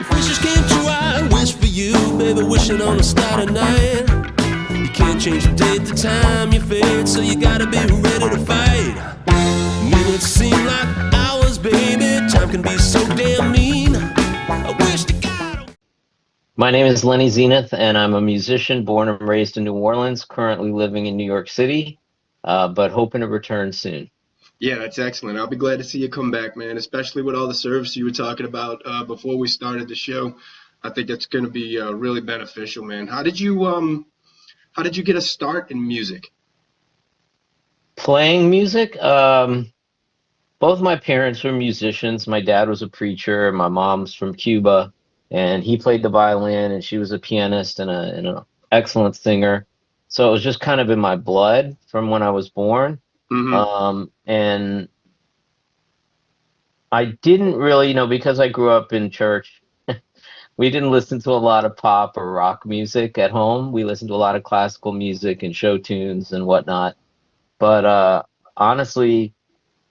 If wishes came true, I wish for you, baby, wishing on a star tonight. You can't change the date, the time, your fate, so you gotta be ready to fight. Minutes seem like hours, baby, time can be so damn mean. I wish to God. My name is Lenny Zenith, and I'm a musician born and raised in New Orleans, currently living in New York City, but hoping to return soon. Yeah, that's excellent. I'll be glad to see you come back, man, especially with all the service you were talking about before we started the show. I think that's going to be really beneficial, man. How did you get a start in music? Playing music, both my parents were musicians. My dad was a preacher. My mom's from Cuba, and he played the violin, and she was a pianist and an excellent singer. So it was just kind of in my blood from when I was born. Mm-hmm. And I didn't really, because I grew up in church, we didn't listen to a lot of pop or rock music at home. We listened to a lot of classical music and show tunes and whatnot. But honestly,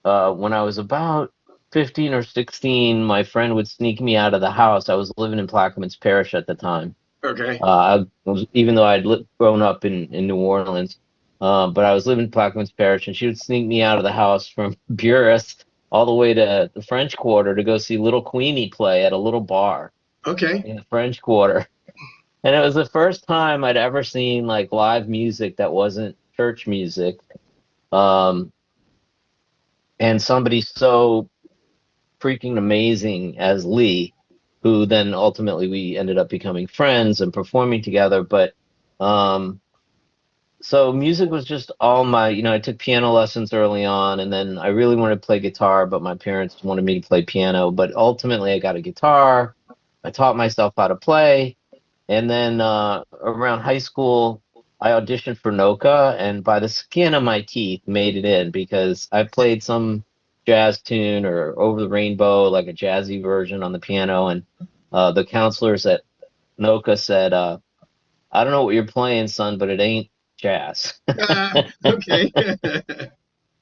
when I was about 15 or 16, my friend would sneak me out of the house. I was living in Plaquemines Parish at the time. Okay. Even though I'd grown up in New Orleans, but I was living in Plaquemines Parish, and she would sneak me out of the house from Buras all the way to the French Quarter to go see Little Queenie play at a little bar. Okay. In the French Quarter. And it was the first time I'd ever seen like live music that wasn't church music. And somebody so freaking amazing as Lee, who then ultimately we ended up becoming friends and performing together. But so music was just all my, I took piano lessons early on, and then I really wanted to play guitar, but my parents wanted me to play piano. But ultimately I got a guitar. I taught myself how to play. And then around high school, I auditioned for NOCCA, and by the skin of my teeth made it in because I played some jazz tune or Over the Rainbow, like a jazzy version on the piano. And the counselors at NOCCA said, I don't know what you're playing, son, but it ain't jazz. Okay.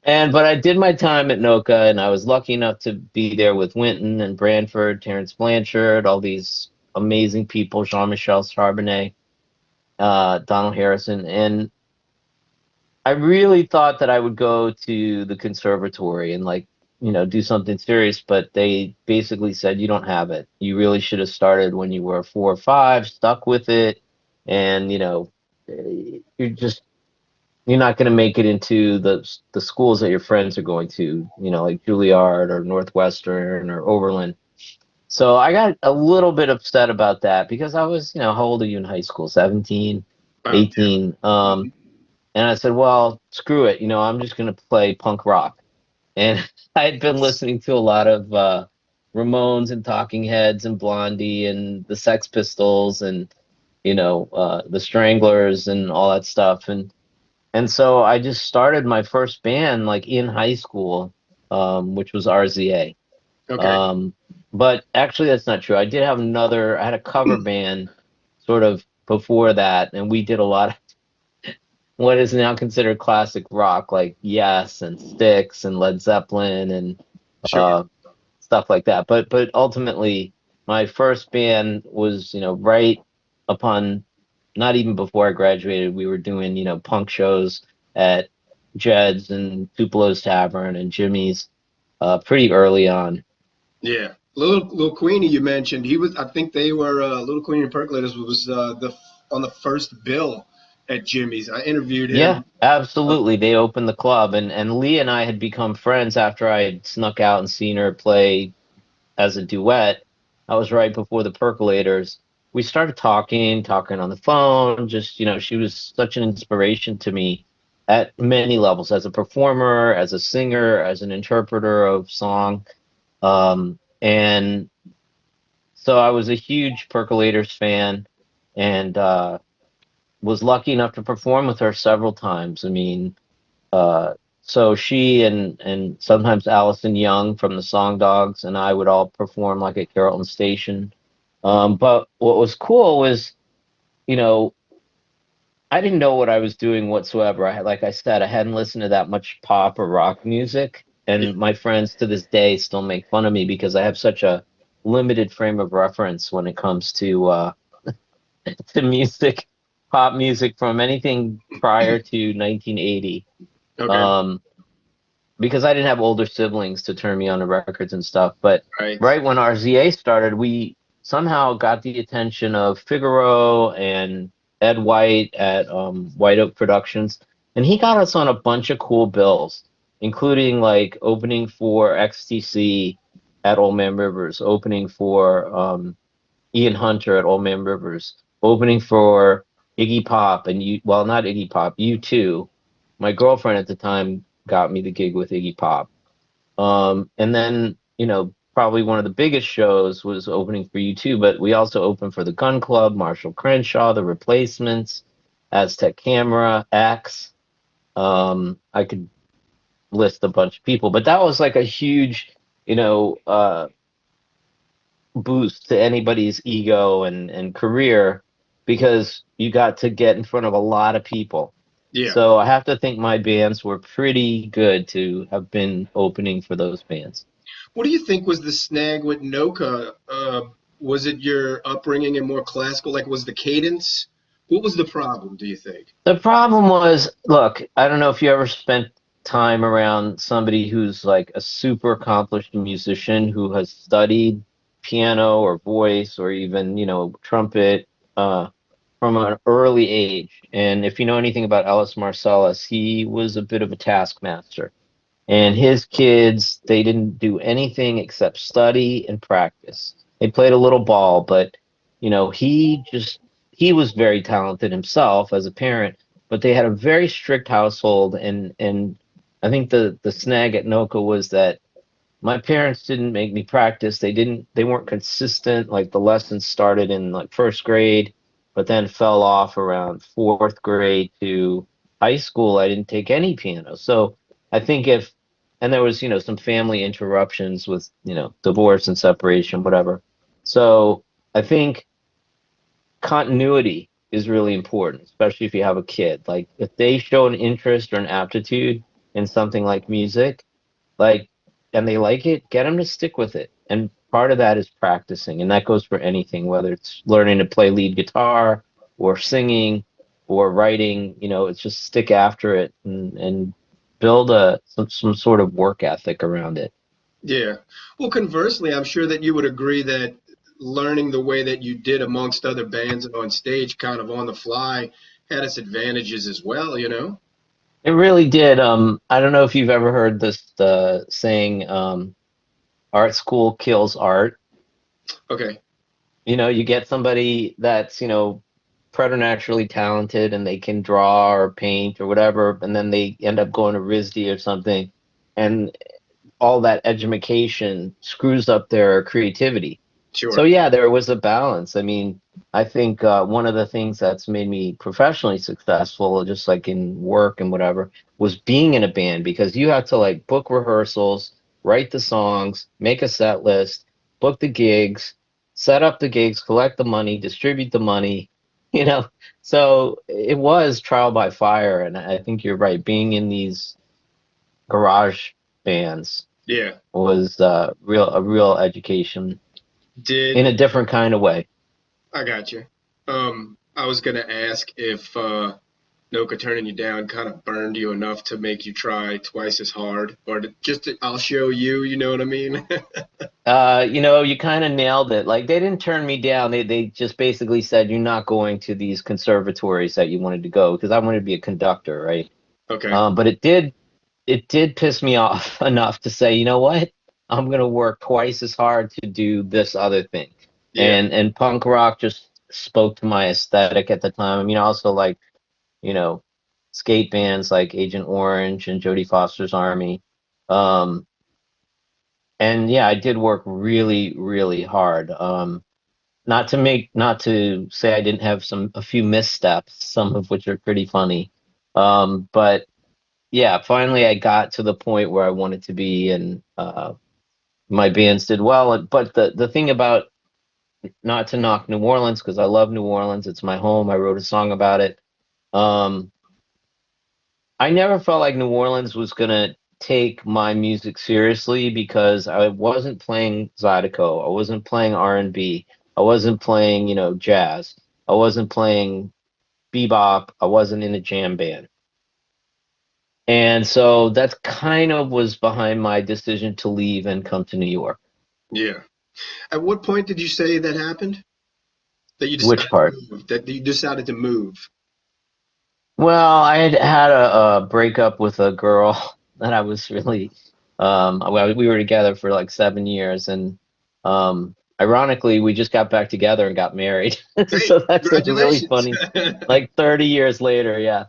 But I did my time at NOCCA, and I was lucky enough to be there with Wynton and Branford, Terrence Blanchard, all these amazing people, Jean-Michel Charbonnet, Donald Harrison. And I really thought that I would go to the conservatory and do something serious, but they basically said, you don't have it. You really should have started when you were 4 or 5, stuck with it, and, you're not going to make it into the schools that your friends are going to, like Juilliard or Northwestern or Oberlin. So I got a little bit upset about that because I was, how old are you in high school? 17, 18. And I said, well, screw it. I'm just going to play punk rock. And I had been listening to a lot of Ramones and Talking Heads and Blondie and the Sex Pistols and, the Stranglers and all that stuff. And so I just started my first band like in high school, which was RZA. Okay. But actually that's not true. I had a cover band sort of before that, and we did a lot of what is now considered classic rock, like Yes and Styx and Led Zeppelin and Sure. stuff like that. But ultimately my first band was, right upon, not even before I graduated, we were doing, punk shows at Jed's and Tupelo's Tavern and Jimmy's pretty early on. Yeah. Little Queenie you mentioned, I think they were Little Queenie and Percolators was on the first bill at Jimmy's. I interviewed him. Yeah, absolutely. They opened the club, and Lee and I had become friends after I had snuck out and seen her play as a duet. I was right before the Percolators. We started talking on the phone. Just, she was such an inspiration to me at many levels, as a performer, as a singer, as an interpreter of song. And so I was a huge Percolators fan, and was lucky enough to perform with her several times. I mean, so she and sometimes Allison Young from the Song Dogs and I would all perform like at Carrollton Station. But what was cool was, I didn't know what I was doing whatsoever. Like I said, I hadn't listened to that much pop or rock music. And my friends to this day still make fun of me because I have such a limited frame of reference when it comes to to music, pop music from anything prior to 1980. Okay. Because I didn't have older siblings to turn me on to records and stuff. But Right. right when RZA started, we somehow got the attention of Figaro and Ed White at White Oak Productions, and he got us on a bunch of cool bills, including like opening for XTC at Old Man Rivers, opening for Ian Hunter at Old Man Rivers, opening for Iggy Pop and well, not Iggy Pop, U2. My girlfriend at the time got me the gig with Iggy Pop. And then, probably one of the biggest shows was opening for U2, but we also opened for the Gun Club, Marshall Crenshaw, The Replacements, Aztec Camera, X. I could list a bunch of people, but that was like a huge, boost to anybody's ego and career because you got to get in front of a lot of people. Yeah. So I have to think my bands were pretty good to have been opening for those bands. What do you think was the snag with NOCCA? Was it your upbringing and more classical? Like, was the cadence? What was the problem, do you think? The problem was, look, I don't know if you ever spent time around somebody who's like a super accomplished musician who has studied piano or voice or even, trumpet, from an early age. And if you know anything about Ellis Marsalis, he was a bit of a taskmaster. And his kids, they didn't do anything except study and practice. They played a little ball, but he was very talented himself as a parent, but they had a very strict household, and I think the snag at NOCCA was that my parents didn't make me practice. They weren't consistent. Like the lessons started in like first grade, but then fell off around fourth grade to high school. I didn't take any piano. So I think and there was, some family interruptions with, divorce and separation, whatever. So I think continuity is really important, especially if you have a kid. Like if they show an interest or an aptitude in something like music, and they like it, get them to stick with it. And part of that is practicing, and that goes for anything, whether it's learning to play lead guitar or singing or writing. It's just stick after it and build some sort of work ethic around it. Yeah. Well, conversely, I'm sure that you would agree that learning the way that you did amongst other bands and on stage kind of on the fly had its advantages as well, It really did. I don't know if you've ever heard this saying, art school kills art. Okay. You get somebody that's, preternaturally talented and they can draw or paint or whatever, and then they end up going to RISD or something, and all that education screws up their creativity. Sure. So yeah, there was a balance. I mean, I think one of the things that's made me professionally successful, just like in work and whatever, was being in a band, because you have to like book rehearsals, write the songs, make a set list, book the gigs, set up the gigs, collect the money, distribute the money, So it was trial by fire, and I think you're right. Being in these garage bands, was a real education. In a different kind of way. I got you. I was going to ask if NOCCA turning you down kind of burned you enough to make you try twice as hard, or I'll show you, you know what I mean? You kind of nailed it. Like they didn't turn me down. They just basically said, you're not going to these conservatories that you wanted to go, because I wanted to be a conductor, right? Okay. But it did piss me off enough to say, you know what? I'm going to work twice as hard to do this other thing. Yeah. And punk rock just spoke to my aesthetic at the time. I mean, also like, skate bands like Agent Orange and Jodie Foster's Army. And yeah, I did work really, really hard. Not to say I didn't have a few missteps, some of which are pretty funny. But yeah, finally I got to the point where I wanted to be, and my bands did well. But the thing about, not to knock New Orleans, because I love New Orleans, it's my home, I wrote a song about it. I never felt like New Orleans was gonna take my music seriously because I wasn't playing Zydeco, I wasn't playing R&B, I wasn't playing, jazz, I wasn't playing bebop, I wasn't in a jam band. And so that's kind of was behind my decision to leave and come to New York. Yeah. At what point did you say that happened? That you Which decided part? to move? That you decided to move? Well, I had had a breakup with a girl that I was really, well, we were together for like 7 years, and ironically, we just got back together and got married. Hey, So that's a really congratulations. funny, like 30 years later, yeah.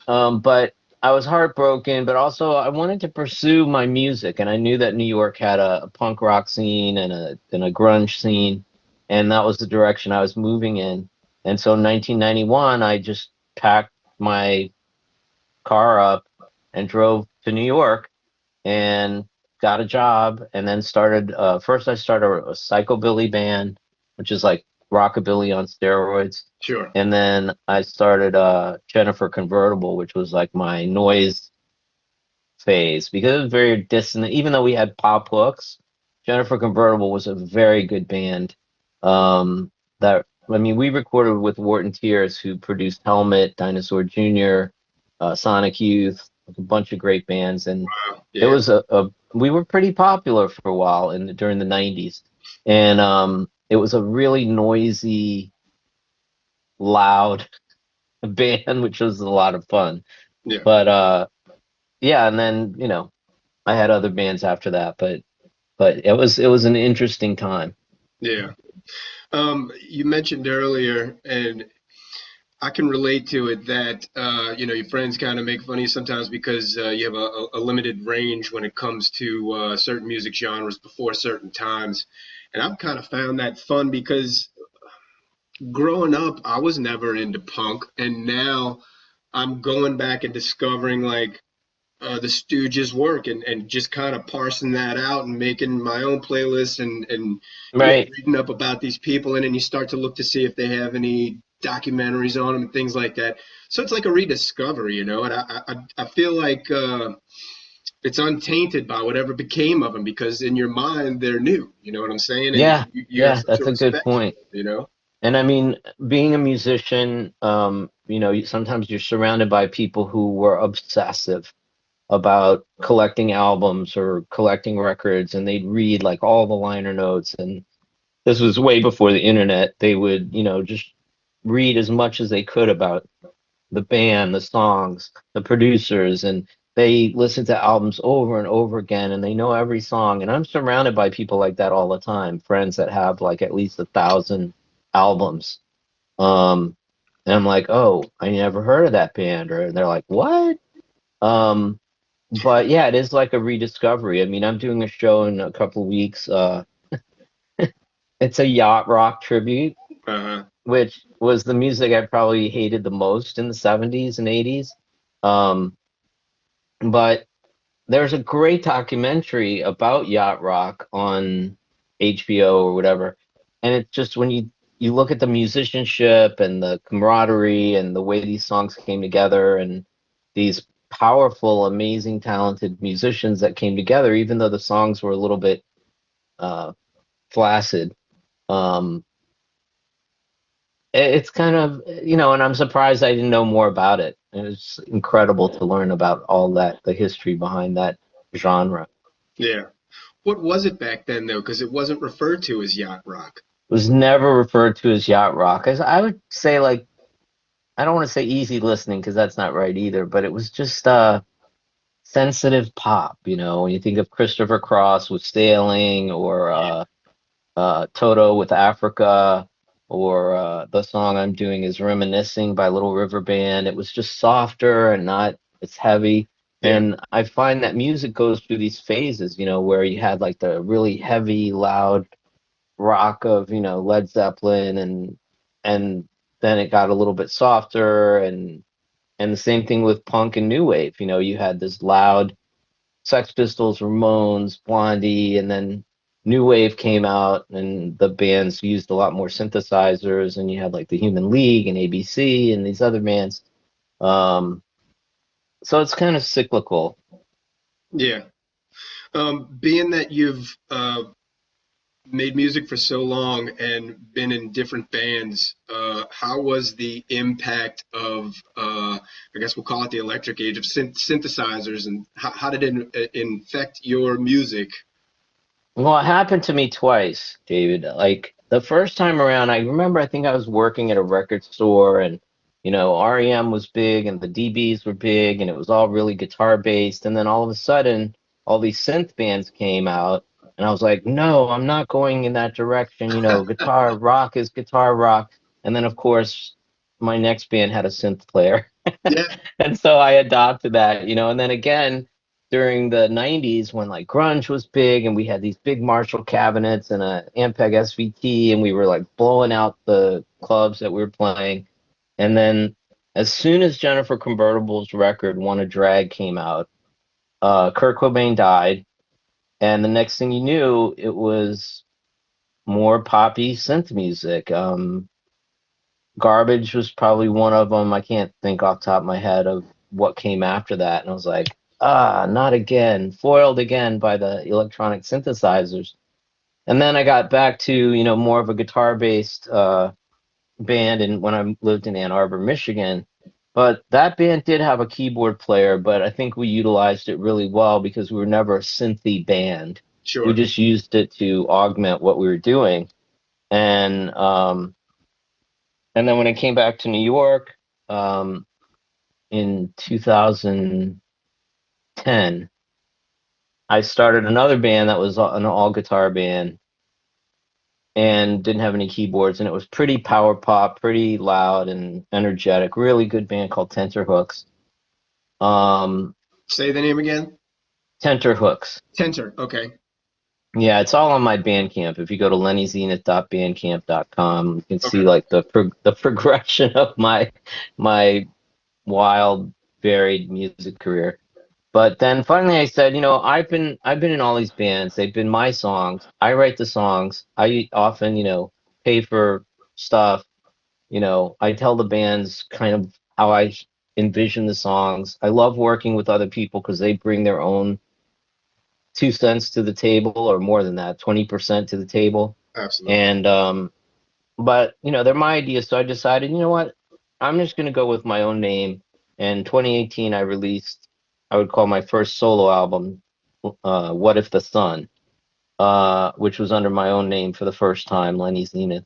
But I was heartbroken, but also I wanted to pursue my music, and I knew that New York had a punk rock scene and a grunge scene, and that was the direction I was moving in. And so in 1991, I just packed my car up and drove to New York and got a job, and then started first I started a psychobilly band, which is like rockabilly on steroids. Sure. And then I started Jenifer Convertible, which was like my noise phase, because it was very dissonant. Even though we had pop hooks, Jenifer Convertible was a very good band. That I mean, we recorded with Wharton Tears, who produced Helmet, Dinosaur Jr., Sonic Youth, a bunch of great bands, and Wow. it Yeah. was we were pretty popular for a while during the 90s, and it was a really noisy, loud band, which was a lot of fun. Yeah. But yeah, and then I had other bands after that, but it was an interesting time. Yeah. You mentioned earlier, and I can relate to it, that your friends kind of make fun of you sometimes because you have a limited range when it comes to certain music genres before certain times. And I've kind of found that fun because growing up, I was never into punk, and now I'm going back and discovering like the Stooges' work, and just kind of parsing that out and making my own playlist, and Right. reading up about these people, and then you start to look to see if they have any documentaries on them and things like that. So it's like a rediscovery, and I feel like it's untainted by whatever became of them, because in your mind they're new. You know what I'm saying? And Yeah, you have yeah, such a that's a good respect for point. them, you know? And I mean, being a musician, sometimes you're surrounded by people who were obsessive about collecting albums or collecting records, and they'd read like all the liner notes. And this was way before the internet. They would, just read as much as they could about the band, the songs, the producers, and they listen to albums over and over again, and they know every song. And I'm surrounded by people like that all the time, friends that have like at least 1,000 albums. And I'm like, oh, I never heard of that band, or they're like, what? Um, but yeah, it is like a rediscovery. I mean, I'm doing a show in a couple of weeks. It's a yacht rock tribute, Uh-huh. which was the music I probably hated the most in the 70s and 80s. Um, but there's a great documentary about yacht rock on HBO or whatever. And it's just when you look at the musicianship and the camaraderie and the way these songs came together, and these powerful, amazing, talented musicians that came together, even though the songs were a little bit flaccid. Um, it's kind of, and I'm surprised I didn't know more about it. It was incredible to learn about all that, the history behind that genre. Yeah. What was it back then, though? Because it wasn't referred to as yacht rock. It was never referred to as yacht rock. As I would say, like, I don't want to say easy listening because that's not right either, but it was just sensitive pop. When you think of Christopher Cross with Sailing, or Toto with Africa, or the song I'm doing is Reminiscing by Little River Band. It was just softer and not as heavy. Yeah. And I find that music goes through these phases, where you had like the really heavy, loud rock of, Led Zeppelin, and then it got a little bit softer, and the same thing with punk and new wave. You had this loud Sex Pistols, Ramones, Blondie, and then new wave came out, and the bands used a lot more synthesizers, and you had like the Human League and ABC and these other bands. So it's kind of cyclical. Yeah. Being that you've made music for so long and been in different bands, how was the impact of, I guess we'll call it the electric age of synthesizers, and how did it infect your music? Well, it happened to me twice, David. Like the first time around, I remember I think I was working at a record store and REM was big and the DBs were big and it was all really guitar based. And then all of a sudden, all these synth bands came out and I was like, no, I'm not going in that direction. Guitar rock is guitar rock. And then, of course, my next band had a synth player. Yeah. And so I adopted that, and then again, during the 90s when like grunge was big and we had these big Marshall cabinets and a Ampeg SVT and we were like blowing out the clubs that we were playing. And then as soon as Jenifer Convertible's record Wanna Drag came out, Kurt Cobain died. And the next thing you knew, it was more poppy synth music. Garbage was probably one of them. I can't think off the top of my head of what came after that. And I was like, not again, foiled again by the electronic synthesizers. And then I got back to, more of a guitar-based band and when I lived in Ann Arbor, Michigan. But that band did have a keyboard player, but I think we utilized it really well because we were never a synthy band. Sure. We just used it to augment what we were doing. And then when I came back to New York in 2010, I started another band that was an all-guitar band and didn't have any keyboards, and it was pretty power pop, pretty loud and energetic. Really good band called Tenterhooks. Say the name again. Tenterhooks. Tenter. Okay. Yeah, it's all on my Bandcamp. If you go to lennyzenith.bandcamp.com, you can see like the progression of my wild, varied music career. But then finally I said, I've been in all these bands. They've been my songs. I write the songs. I often, pay for stuff. I tell the bands kind of how I envision the songs. I love working with other people because they bring their own 2 cents to the table, or more than that, 20% to the table. Absolutely. And but they're my ideas, so I decided, what, I'm just going to go with my own name. And 2018 I released, I would call my first solo album, What If the Sun, which was under my own name for the first time, Lenny Zenith.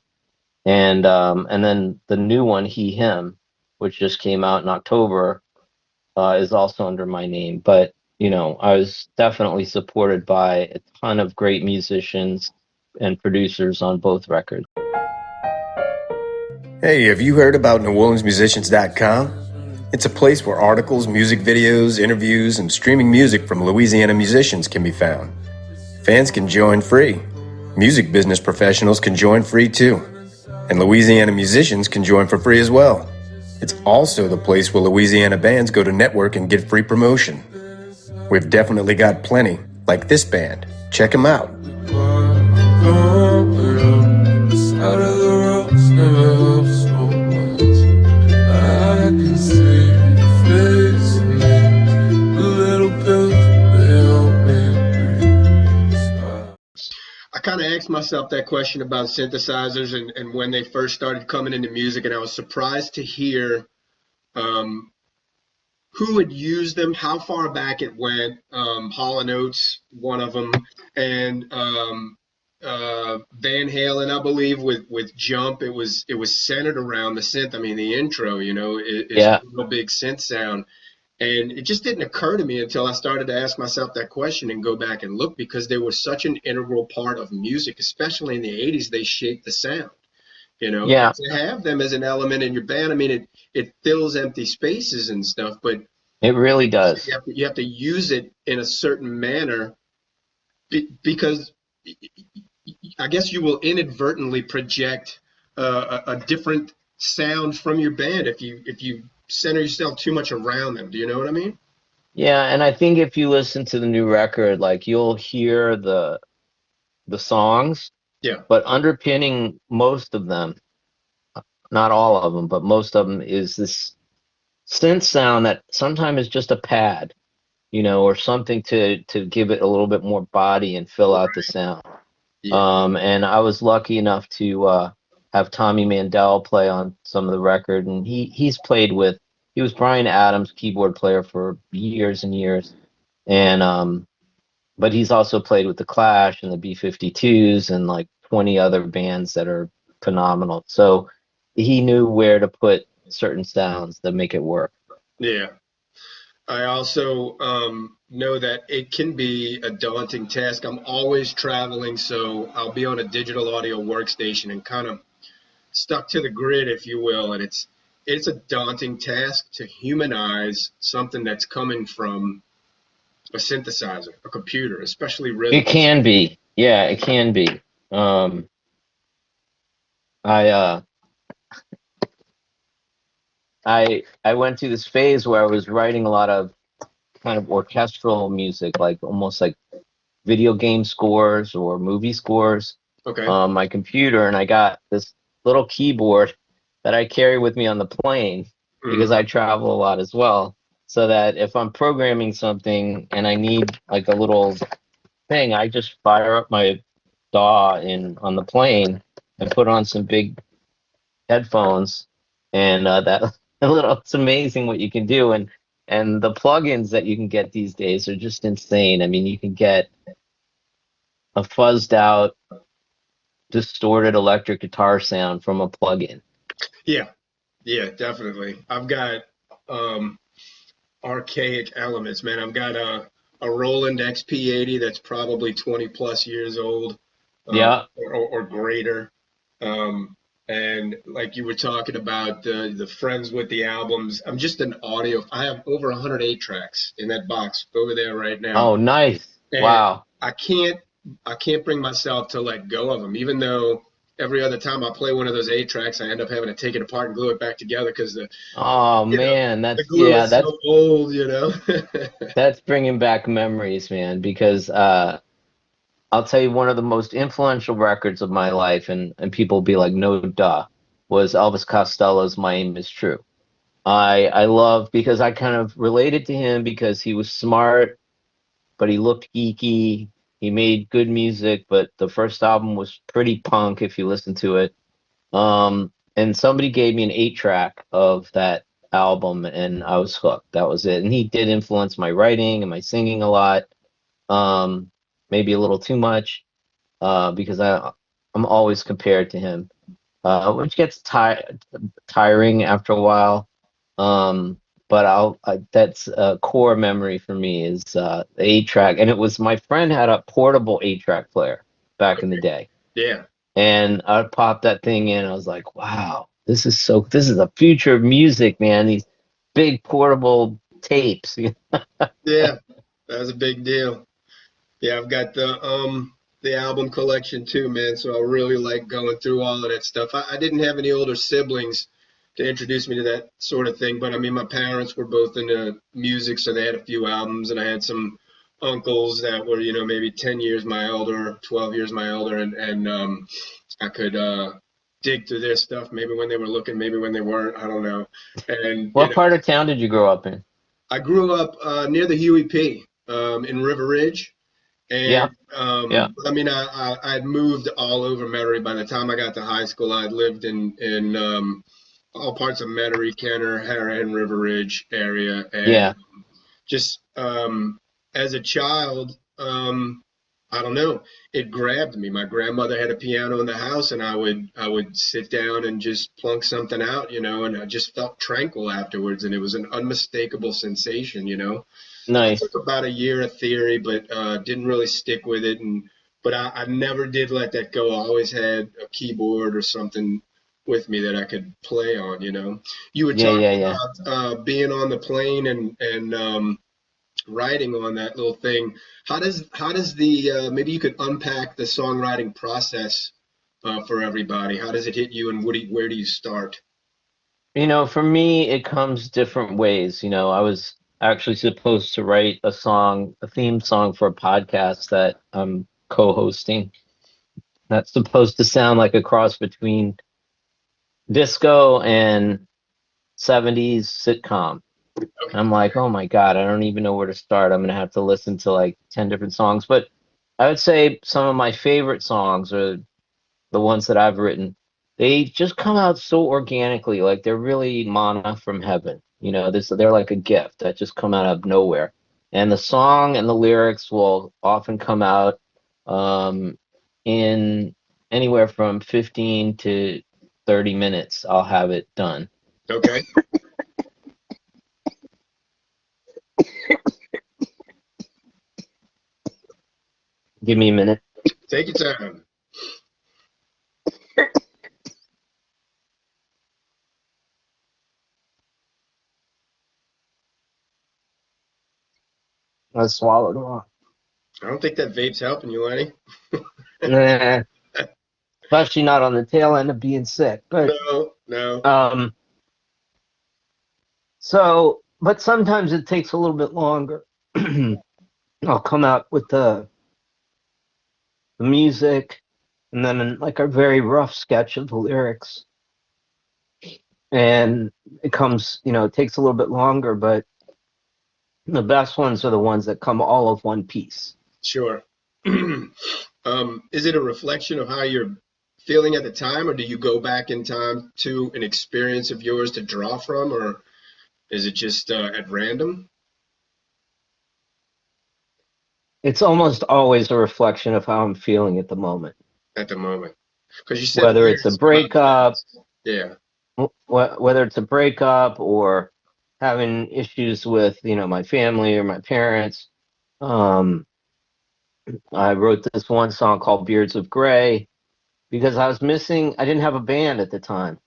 And then the new one, He Him, which just came out in October, is also under my name. But I was definitely supported by a ton of great musicians and producers on both records. Hey, have you heard about Neworleansmusicians.com? It's a place where articles, music videos, interviews, and streaming music from Louisiana musicians can be found. Fans can join free. Music business professionals can join free too. And Louisiana musicians can join for free as well. It's also the place where Louisiana bands go to network and get free promotion. We've definitely got plenty, like this band. Check them out. I kind of asked myself that question about synthesizers and when they first started coming into music, and I was surprised to hear who had used them, how far back it went. Hall & Oates, one of them, and Van Halen, I believe, with Jump. It was centered around the synth. I mean, the intro, is a big synth sound. And it just didn't occur to me until I started to ask myself that question and go back and look, because they were such an integral part of music, especially in the 80s. They shaped the sound. Yeah. To have them as an element in your band, I mean, it fills empty spaces and stuff, but it really does. You have to use it in a certain manner, because I guess you will inadvertently project a different sound from your band if you center yourself too much around them. Do you know what I mean? Yeah, and I think if you listen to the new record, like you'll hear the songs. Yeah. But underpinning most of them, not all of them, but most of them, is this synth sound that sometimes is just a pad. or something to give it a little bit more body and fill out the sound. Yeah. And I was lucky enough to have Tommy Mandel play on some of the record, and he was Bryan Adams' keyboard player for years and years, and but he's also played with the Clash and the B-52s and like 20 other bands that are phenomenal. So he knew where to put certain sounds that make it work. Yeah. I also know that it can be a daunting task. I'm always traveling, so I'll be on a digital audio workstation and kind of stuck to the grid, if you will. And it's a daunting task to humanize something that's coming from a synthesizer, a computer, especially rhythm. It can be. Yeah, it can be. I went through this phase where I was writing a lot of kind of orchestral music, like almost like video game scores or movie scores Okay. on my computer, and I got this little keyboard that I carry with me on the plane because I travel a lot as well, so that if I'm programming something and I need like a little thing, I just fire up my DAW on the plane and put on some big headphones, and it's amazing what you can do. And the plugins that you can get these days are just insane. I mean, you can get a fuzzed out, distorted electric guitar sound from a plugin. Yeah, definitely. I've got archaic elements, man. I've got a Roland XP80 that's probably 20 plus years old, or greater. And like you were talking about the friends with the albums, I'm just an audio. I have over 108 tracks in that box over there right now. Oh, nice! And wow. I can't bring myself to let go of them, even though every other time I play one of those 8 tracks, I end up having to take it apart and glue it back together because the glue is so old, That's bringing back memories, man. Because I'll tell you, one of the most influential records of my life, and people will be like, no duh, was Elvis Costello's "My Aim Is True." I love, because I kind of related to him because he was smart, but he looked geeky. He made good music, but the first album was pretty punk if you listen to it. And somebody gave me an 8-track of that album, and I was hooked. That was it. And he did influence my writing and my singing a lot. Maybe a little too much, because I'm always compared to him, which gets tiring after a while. But that's a core memory for me is the 8-track, and it was, my friend had a portable 8-track player back in the day. Yeah. And I'd pop that thing in. I was like, wow, this is the future of music, man. These big portable tapes. Yeah, that was a big deal. Yeah, I've got the album collection too, man. So I really like going through all of that stuff. I didn't have any older siblings to introduce me to that sort of thing, but I mean, my parents were both into music, so they had a few albums, and I had some uncles that were, maybe 10 years my elder, 12 years my elder, and I could dig through their stuff, maybe when they were looking, maybe when they weren't, I don't know. And what part of town did you grow up in? I grew up near the Huey P in River Ridge. And, I mean, I'd moved all over Metairie. By the time I got to high school, I'd lived in all parts of Metairie, Kenner, Harahan, River Ridge area. And just as a child, I don't know, it grabbed me. My grandmother had a piano in the house, and I would sit down and just plunk something out, and I just felt tranquil afterwards, and it was an unmistakable sensation, Nice. I took about a year of theory, but didn't really stick with it. But I never did let that go. I always had a keyboard or something with me that I could play on, You were talking about being on the plane and writing on that little thing. How does the maybe you could unpack the songwriting process for everybody? How does it hit you, and where do you start? For me, it comes different ways. I was actually supposed to write a theme song for a podcast that I'm co-hosting. That's supposed to sound like a cross between disco and 70s sitcom. I'm like, oh my God, I don't even know where to start. I'm gonna have to listen to like 10 different songs. But I would say some of my favorite songs are the ones that I've written. They just come out so organically, like they're really manna from heaven. They're like a gift that just come out of nowhere. And the song and the lyrics will often come out in anywhere from 15 to 30 minutes. I'll have it done. Okay. Give me a minute. Take your time. I swallowed wrong. I don't think that vape's helping you, Lenny. Nah, especially not on the tail end of being sick. But No. but sometimes it takes a little bit longer. I'll come out with the music and then like a very rough sketch of the lyrics. And it comes, it takes a little bit longer, but the best ones are the ones that come all of one piece. Sure. Is it a reflection of how you're feeling at the time, or do you go back in time to an experience of yours to draw from, or is it just at random? It's almost always a reflection of how I'm feeling at the moment. At the moment, because you said whether it's a breakup, yeah, whether it's a breakup or having issues with my family or my parents. I wrote this one song called Beards of Gray because I didn't have a band at the time.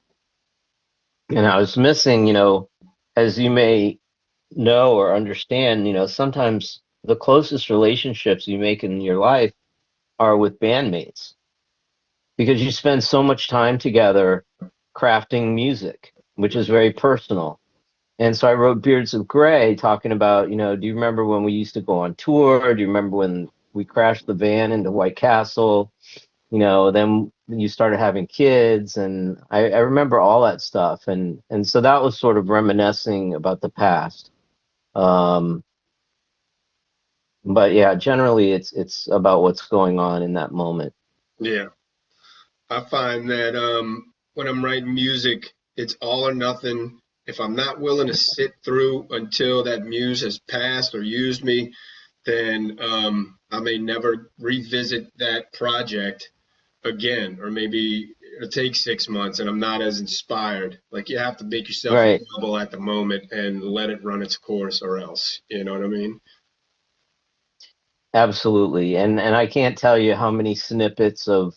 And I was missing, as you may know or understand, sometimes the closest relationships you make in your life are with bandmates because you spend so much time together crafting music, which is very personal. And so I wrote Beards of Gray talking about, do you remember when we used to go on tour? Do you remember when we crashed the van into White Castle? Then you started having kids, and I remember all that stuff. And so that was sort of reminiscing about the past. But yeah, generally it's about what's going on in that moment. Yeah. I find that when I'm writing music, it's all or nothing. If I'm not willing to sit through until that muse has passed or used me, then I may never revisit that project again, or maybe it'll take 6 months and I'm not as inspired. Like, you have to make yourself available at the moment and let it run its course, or else, you know what I mean? Absolutely. And I can't tell you how many snippets of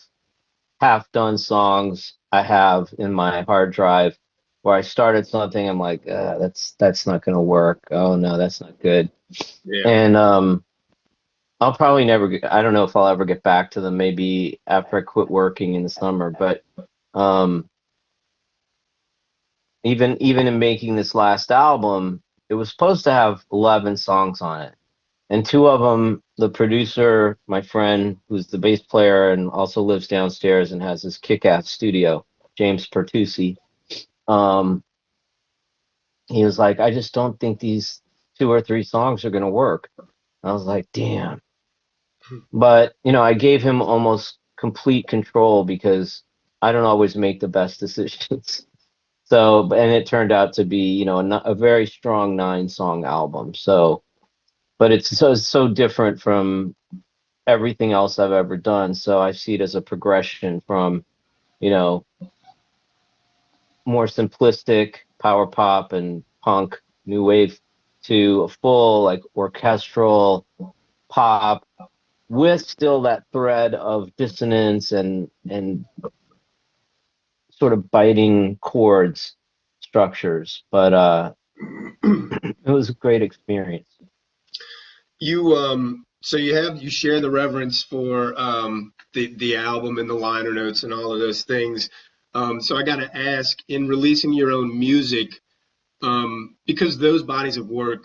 half-done songs I have in my hard drive where I started something, I'm like, that's not going to work. Oh no, that's not good. Yeah. And I'll probably I don't know if I'll ever get back to them, maybe after I quit working in the summer, but even in making this last album, it was supposed to have 11 songs on it. And 2 of them, the producer, my friend, who's the bass player and also lives downstairs and has this kick-ass studio, James Pertusi, he was like, I just don't think these 2 or 3 songs are going to work. I was like, damn. But, I gave him almost complete control because I don't always make the best decisions. So, and it turned out to be, a very strong 9-song album. So, but it's so different from everything else I've ever done. So I see it as a progression from, more simplistic power pop and punk, new wave, to a full like orchestral pop with still that thread of dissonance and sort of biting chords structures. But it was a great experience. You so you share the reverence for the album and the liner notes and all of those things. So I got to ask, in releasing your own music, because those bodies of work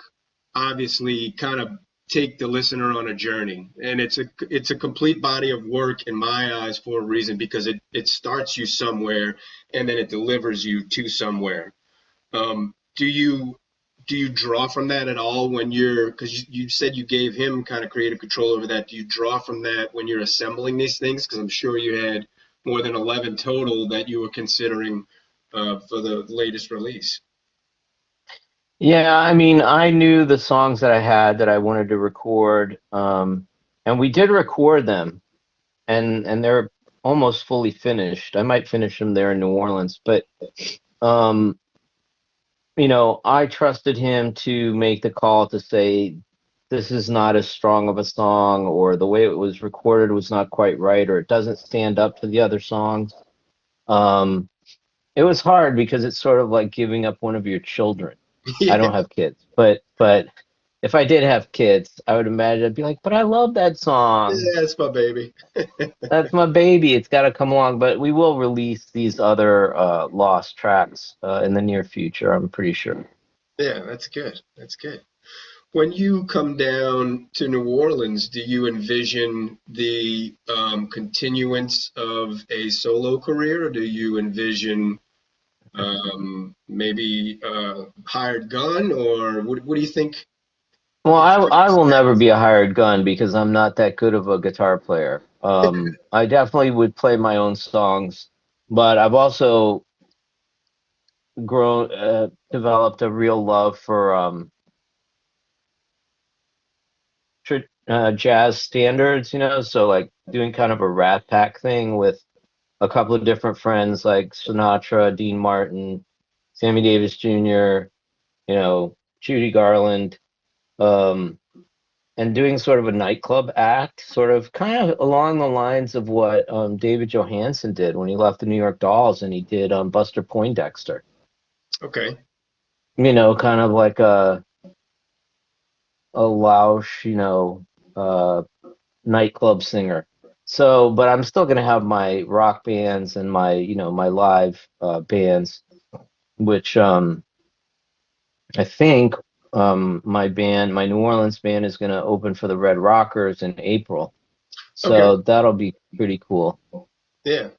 obviously kind of take the listener on a journey, and it's a complete body of work in my eyes for a reason, because it starts you somewhere and then it delivers you to somewhere. Do do you draw from that at all when you're, because you said you gave him kind of creative control over that. Do you draw from that when you're assembling these things? Because I'm sure you had more than 11 total that you were considering for the latest release. Yeah, I mean, I knew the songs that I had that I wanted to record, and we did record them, and they're almost fully finished. I might finish them there in New Orleans, but you know, I trusted him to make the call to say this is not as strong of a song, or the way it was recorded was not quite right, or it doesn't stand up to the other songs. It was hard because it's sort of like giving up one of your children. Yeah. I don't have kids, but if I did have kids, I would imagine I'd be like, but I love that song. Yeah, it's my baby. That's my baby. It's got to come along. But we will release these other lost tracks in the near future, I'm pretty sure. Yeah, that's good. That's good. When you come down to New Orleans, do you envision the continuance of a solo career, or do you envision maybe hired gun, or what do you think? Well, I will never be a hired gun because I'm not that good of a guitar player. I definitely would play my own songs, but I've also developed a real love for jazz standards, you know, so like doing kind of a Rat Pack thing with a couple of different friends like Sinatra, Dean Martin, Sammy Davis Jr., you know, Judy Garland, and doing sort of a nightclub act, sort of kind of along the lines of what David Johansen did when he left the New York Dolls and he did Buster Poindexter. Okay. You know, kind of like a Lausch, you know, nightclub singer. So, but I'm still going to have my rock bands and my, you know, my live bands, which I think my New Orleans band is going to open for the Red Rockers in April. So Okay. that'll be pretty cool. Yeah.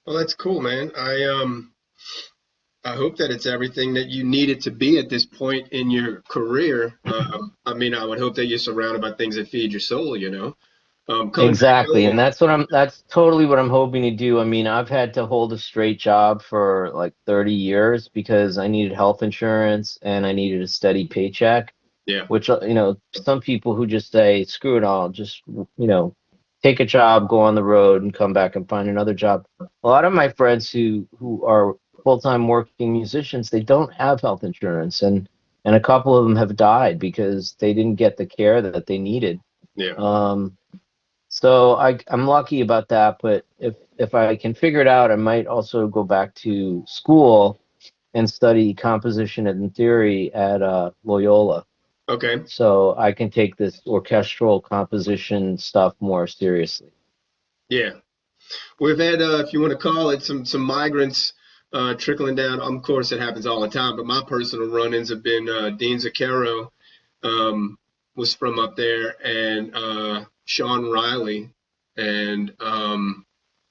Well, that's cool, man. I hope that it's everything that you need it to be at this point in your career. I mean, I would hope that you're surrounded by things that feed your soul, you know. Exactly, and that's totally what I'm hoping to do. I mean, I've had to hold a straight job for like 30 years because I needed health insurance and I needed a steady paycheck. Yeah. Which, you know, some people who just say, screw it all, just, you know, take a job, go on the road and come back and find another job. A lot of my friends who are full-time working musicians, they don't have health insurance, and a couple of them have died because they didn't get the care that they needed. Yeah. So I'm lucky about that, but if I can figure it out, I might also go back to school and study composition and theory at Loyola. Okay. So I can take this orchestral composition stuff more seriously. Yeah. We've had, if you want to call it, some migrants trickling down. Of course, it happens all the time, but my personal run-ins have been Dean Zucchero was from up there, and Sean Riley, and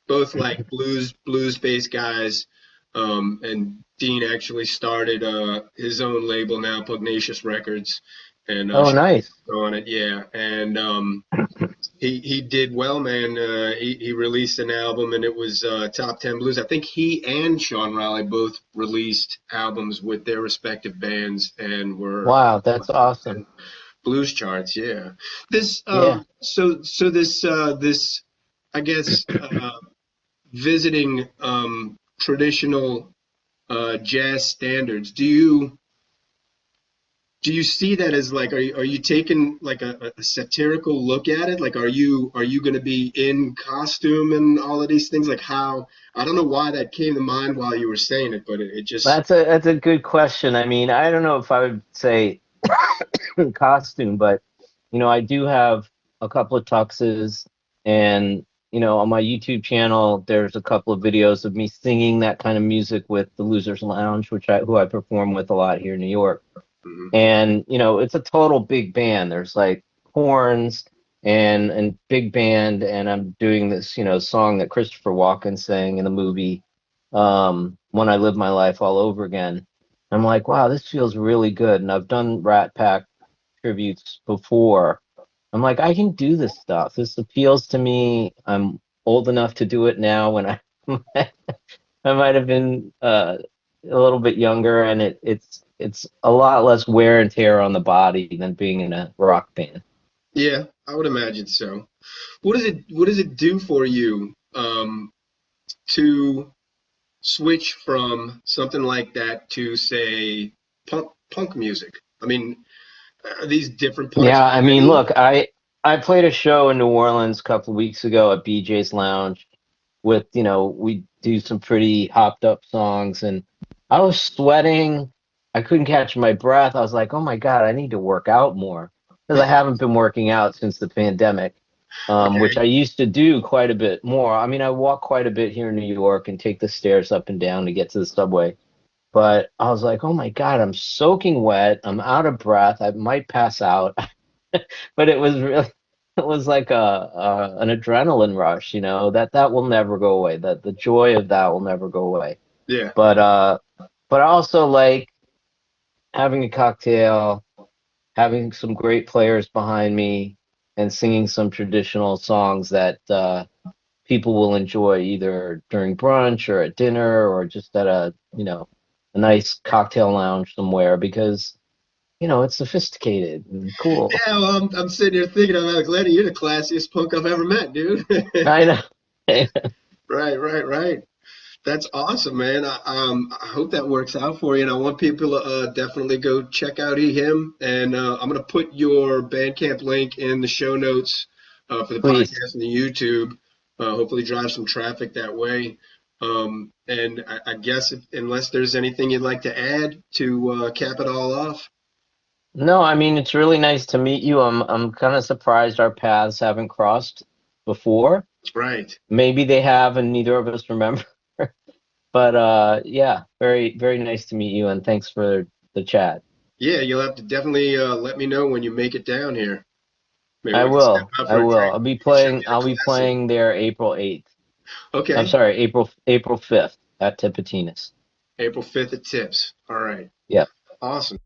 both like blues-based guys. And Dean actually started his own label now, Pugnacious Records. And oh, nice. on it, yeah. And he did well, man. He released an album, and it was top 10 blues. I think he and Sean Riley both released albums with their respective bands, and were wow, that's awesome. Blues charts, yeah. This Yeah. So this I guess visiting traditional jazz standards. Do you see that as like, are you taking like a satirical look at it? Like, are you going to be in costume and all of these things? Like, how, I don't know why that came to mind while you were saying it, but it just. That's a good question. I mean, I don't know if I would say costume, but you know, I do have a couple of tuxes, and you know, on my YouTube channel, there's a couple of videos of me singing that kind of music with the Losers Lounge, who I perform with a lot here in New York. And you know, it's a total big band. There's like horns and big band, and I'm doing this, you know, song that Christopher Walken sang in the movie When I Live My Life All Over Again. I'm like, wow, this feels really good. And I've done Rat Pack tributes before. I'm like, I can do this stuff. This appeals to me. I'm old enough to do it now when I I might have been a little bit younger, and it's a lot less wear and tear on the body than being in a rock band. Yeah, I would imagine so. What does it do for you to switch from something like that to, say, punk music? I mean, are these different parts Yeah, of I mean, you? look, I played a show in New Orleans a couple of weeks ago at BJ's Lounge with, we do some pretty hopped up songs, and I was sweating. I couldn't catch my breath. I was like, oh my God, I need to work out more because I haven't been working out since the pandemic, which Okay. I used to do quite a bit more. I mean, I walk quite a bit here in New York and take the stairs up and down to get to the subway. But I was like, oh my God, I'm soaking wet. I'm out of breath. I might pass out. But it was really, it was like an adrenaline rush, that will never go away. That the joy of that will never go away. Yeah. But I also like having a cocktail, having some great players behind me, and singing some traditional songs that people will enjoy either during brunch or at dinner or just at a nice cocktail lounge somewhere because it's sophisticated and cool. Yeah, well, I'm sitting here thinking, I'm like, Lenny, you're the classiest punk I've ever met, dude. I know. Right, right, right. That's awesome, man. I hope that works out for you, and I want people to definitely go check out him. And I'm gonna put your Bandcamp link in the show notes for the Please. podcast and the YouTube. Hopefully, drive some traffic that way. And I guess unless there's anything you'd like to add to cap it all off. No, I mean it's really nice to meet you. I'm kind of surprised our paths haven't crossed before. Right. Maybe they have and neither of us remember. But yeah, very very nice to meet you and thanks for the chat. Yeah, you'll have to definitely let me know when you make it down here. Maybe I we can step will. out I for a will. drink. Show you I'll a be classic. playing there April 8th. I'm Okay. sorry, April 5th at Tipitinas. April 5th at Tips. All right. Yep. Awesome.